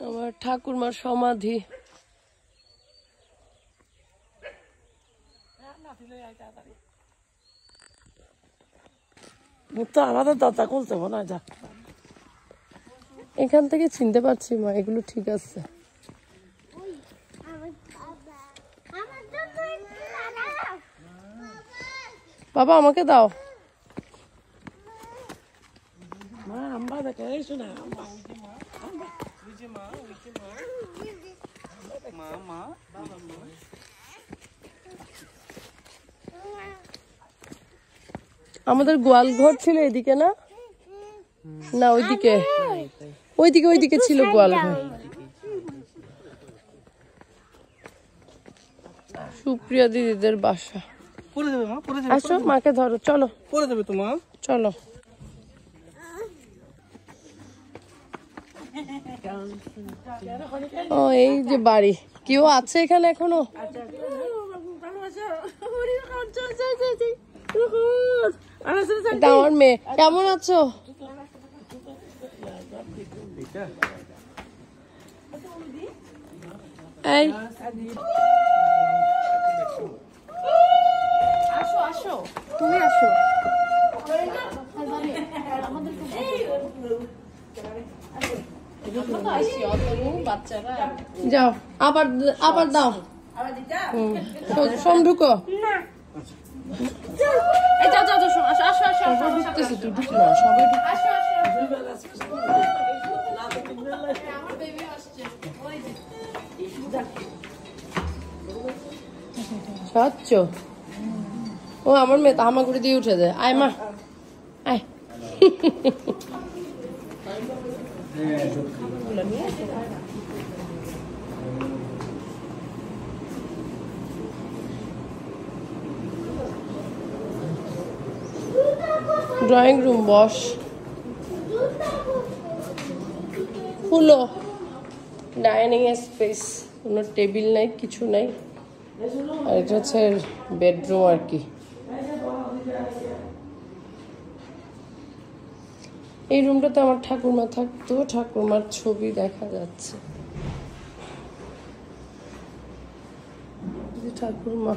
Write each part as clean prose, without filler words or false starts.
আমার ঠাকুরমার সমাধি। আলাদা দাদা খুলতে মনে হয়। এখান থেকে চিনতে পারছি মা, এগুলো ঠিক আছে। বাবা আমাকে দাও। আমাদের গোয়াল ঘর ছিল এদিকে না, না ওইদিকে, ওইদিকে ওইদিকে ছিল গোয়াল ঘর। সুপ্রিয়া দিদিদের বাসা। আসো মাকে ধরো, চলো করে দেবে তোমার, চলো। ও এই যে বাড়ি, কেউ আছে এখানে এখনো? এটা আমার মেয়ে। কেমন আছো? এই আসো আসো, তুমি আসো। যাও আবার আবার দাও। সোম ঢুকো। স্বচ্ছ। ও আমার মেয়ে হামাগুড়ি দিয়ে উঠে যায়। আয় মা আয়। ড্রয়িং রুম, বস। হলো ডাইনিং স্পেস, কোনো টেবিল নাই, কিছু নাই। আর এটা হচ্ছে বেডরুম আর কি। এই রুমটাতে আমার ঠাকুরমা থাকতো, ঠাকুরমার ছবি দেখা যাচ্ছে। ঠাকুরমা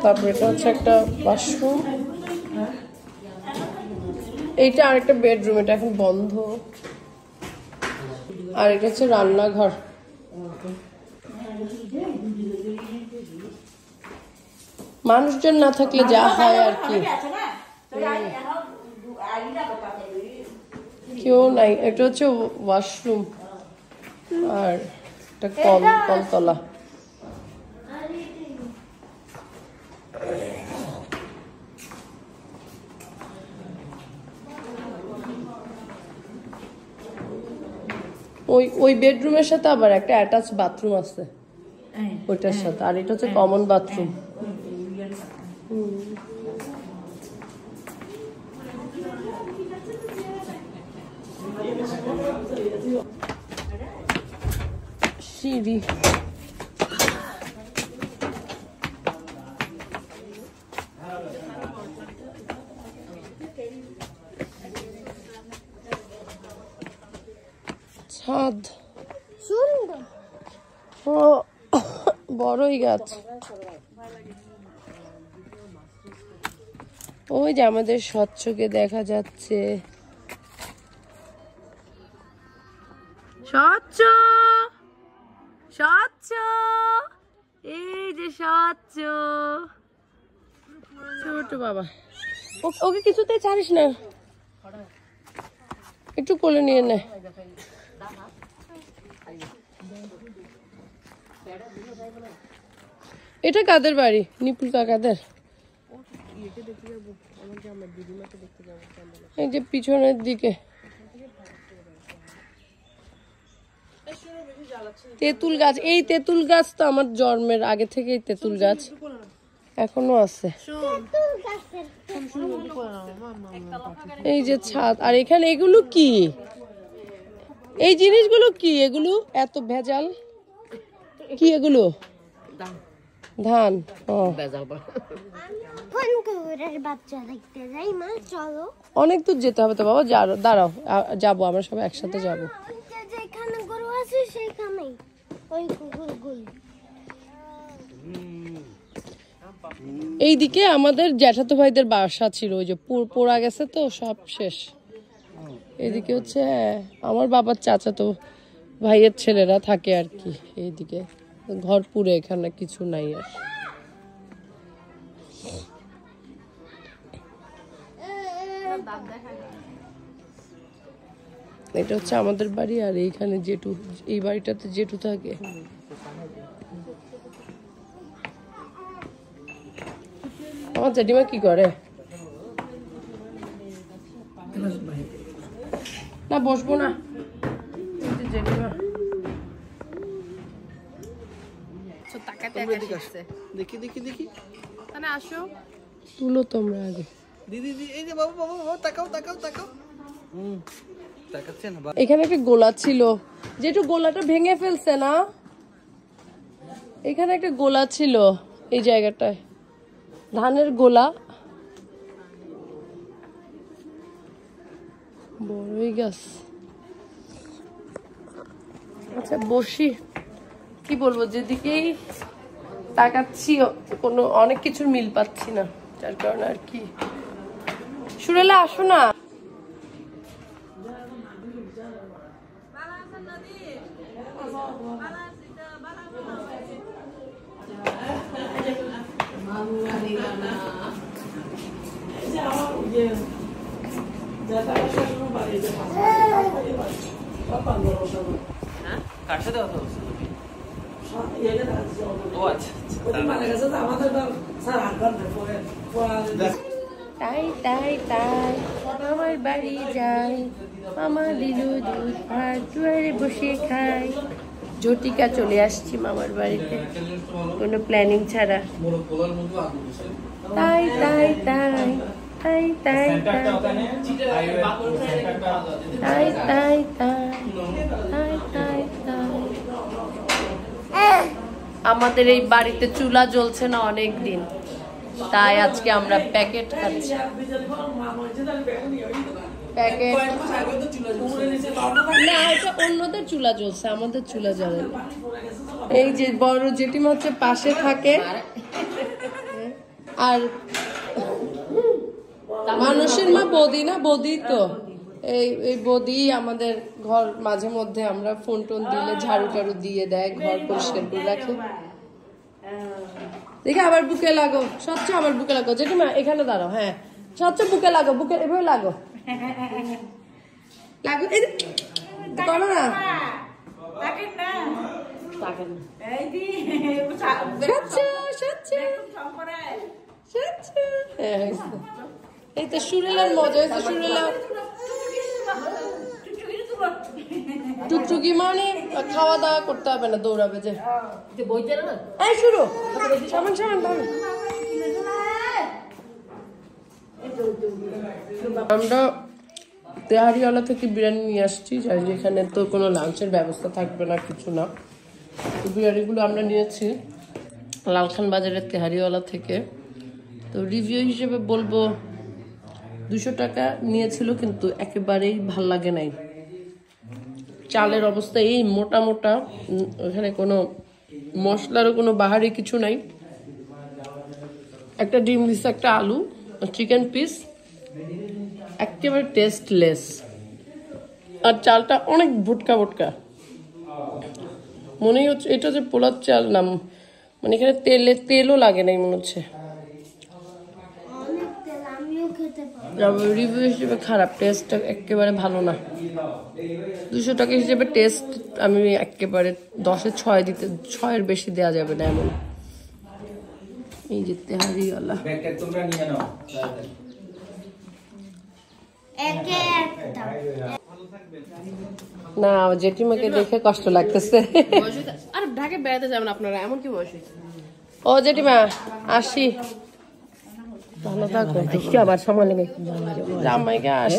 তারপর এটা হচ্ছে একটা ওয়াশরুম, এইটা আরেকটা বেডরুম, এটা এখন বন্ধ। আর এটা হচ্ছে রান্নাঘর। মানুষজন না থাকলে যা হয় আর কি, কেউ নাই। এটা হচ্ছে ওয়াশরুম আর একটা কলতলা। ওই বেডরুমের সাথে আবার একটা অ্যাটাচ বাথরুম আছে ওইটার সাথে, আর এটা হচ্ছে কমন বাথরুম। সিঁড়ি, ছাদ, সুন্দর। ও বড়ই গাছ। ওই যে আমাদের স্বচ্ছকে দেখা যাচ্ছে। স্বচ্ছ স্বচ্ছ, এই যে স্বচ্ছ ছোট বাবা। ওকে কিছুতেই ছাড়িস না, একটু কোলে নিয়ে নে। এটা কাদের বাড়ি? নিপুল কাকাদের। এই যে পিছনের দিকে তেঁতুল গাছ। এই তেঁতুল গাছ তো আমার জন্মের আগে থেকেই তেঁতুল গাছ এখনো আছে। এই যে ছাদ, আর এখানে এগুলো কি? এই জিনিসগুলো কি? এগুলো এত ভেজাল। কি এগুলো? ধান। ও বাচ্চা দেখতে যাই মা, চলো। অনেক দূর যেতে হবে তো বাবা, দাঁড়াও যাবো, আমরা সবাই একসাথে যাবো। যেখানে গরু আছে সেখানেই ওই কুকুরগুলি। এইদিকে আমাদের জ্যাঠাতো ভাইদের বাসা ছিল, ওই যে পোড়া গেছে তো সব শেষ। এদিকে হচ্ছে আমার বাবার চাচাতো ভাইয়ের ছেলেরা থাকে আর কি। এইদিকে ঘর পুরে, এখানে কিছু নাই আর। এটা হচ্ছে আমাদের বাড়ি, আর এইখানে জেঠু, এই বাড়িটাতে জেঠু থাকে। আমার জেঠিমা কি করে? না বসবো না, জেঠিমা দেখি দেখি দেখি, আসো, তুলো তোমরা আগে। দিদি এই যে বাবু বাবু বাবু, তাকাও তাকাও তাকাও। তাকাচ্ছে না। এখানে একটা গোলা ছিল, যেটু গোলাটা ভেঙে ফেলছে না? এখানে একটা গোলা ছিল এই জায়গাটায়, ধানের গোলা। বড়ই গাছ। আচ্ছা বসি, কি বলবো, যেদিকেই তাকাচ্ছি কোনো অনেক কিছুর মিল পাচ্ছি না, যার কারণে আর কি। সুরেলা আসো না। কার সাথে কথা বলছো? ও আচ্ছা, তাই তাই তাই আমার বাড়ি যাই, আমার দিলু দুধ ভাত দুয়ারে বসে খাই। ঝটিকা চলে আসছি মামার বাড়িতে, কোনো প্ল্যানিং ছাড়া। তাই তাই তাই তাই তাই তাই তাই তাই তাই তাই তাই। আমাদের এই বাড়িতে চুলা জ্বলছে না অনেক দিন, তাই আজকে আমরা প্যাকেট খাচ্ছি। প্যাকেট না, এটা অন্যদের চুলা জ্বলছে, আমাদের চুলা জ্বলে না। এই যে বড় জেঠিমা হচ্ছে পাশে থাকে, আর মানুষের মা বৌদি না, বৌদি তো এই বৌদি আমাদের ঘর মাঝে মধ্যে আমরা ফোন টোন দিলে ঝাড়ু টাড়ু দিয়ে দেয়, ঘর পরিষ্কার করে রাখে। দেখে আবার বুকে লাগো, স্বচ্ছ আবার বুকে লাগো। জেঠিমা এখানে দাঁড়াও, হ্যাঁ স্বচ্ছ বুকে লাগো, বুকে এভাবে লাগো লাগো, এই করো না। এই তো সুরেলার মজা হয়েছে। সুরেলা টুকটুকি মানে খাওয়া দাওয়া করতে হবে না, দৌড়াবে যে। এই শুরু সামান সামান ভাবে। আমরা তেহারিওয়ালা থেকে বিরিয়ানি নিয়ে আসছি, যেখানে তো কোনো লাঞ্চের ব্যবস্থা থাকবে না, কিছু না। তো বিরিয়ানিগুলো আমরা নিয়েছি লালখান বাজারের তেহারিওয়ালা থেকে। তো রিভিউ হিসেবে বলবো 200 টাকা নিয়েছিল, কিন্তু একেবারেই ভাল লাগে নাই। চালের অবস্থা এই মোটা মোটা, ওখানে কোনো মশলারও কোনো বাহারি কিছু নাই। একটা ডিম দিচ্ছে, একটা আলু, চিকেন পিস, একেবারে টেস্টলেস। আর চালটা অনেক ভুটকা ভুটকা, মনেই হচ্ছে এটা যে পোলার চাল না, মানে এখানে তেলও লাগে নাই মনে হচ্ছে। রিভিউ হিসেবে খারাপ, টেস্টটা একেবারে ভালো না। 200 টাকা হিসেবে টেস্ট আমি একেবারে 10-এ 6 দিতে, 6-এর বেশি দেওয়া যাবে না এমন। এই যে তেহারিওয়ালা, না জেঠিমাকে দেখে কষ্ট লাগতেছে। আর ঢাকে বেড়াতে যাবেন আপনারা, এমন কি বয়স? ও জেঠিমা আসি, ভালো থাকো। আবার সময় লেগে জামাইকে আস।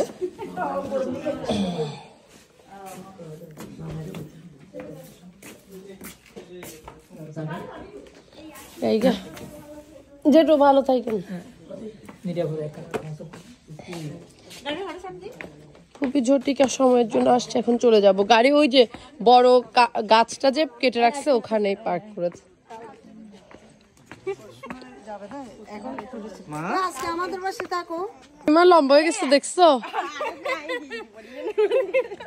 এই গা যেটু ভালো থাকেন। খুবই ঝটিকা সময়ের জন্য আসছে, এখন চলে যাব। গাড়ি ওই যে বড় গাছটা যে কেটে রাখছে ওখানেই পার্ক করেছে। মা লম্বা হয়ে গেছে দেখছো?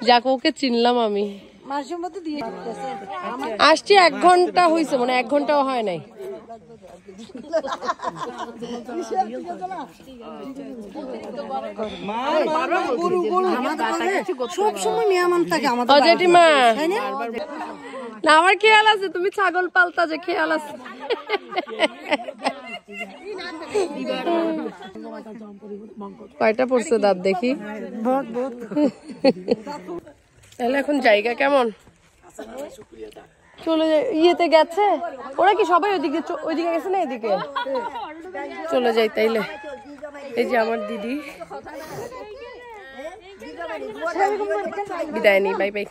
যাক ওকে চিনলাম আমি। আসছি 1 ঘন্টা হয়েছে, মানে 1 ঘন্টাও হয় নাই। জেঠিমা না আমার খেয়াল আছে, তুমি ছাগল পালতা যে খেয়াল আছে। কয়টা পড়ছে দাঁত দেখি। তাহলে এখন জায়গা কেমন? চলে ইয়েতে গেছে ওরা কি সবাই ওইদিকে গেছে না এদিকে? চলে যাই তাইলে। এই যে আমার দিদি, বিদায় নি, বাই বাই।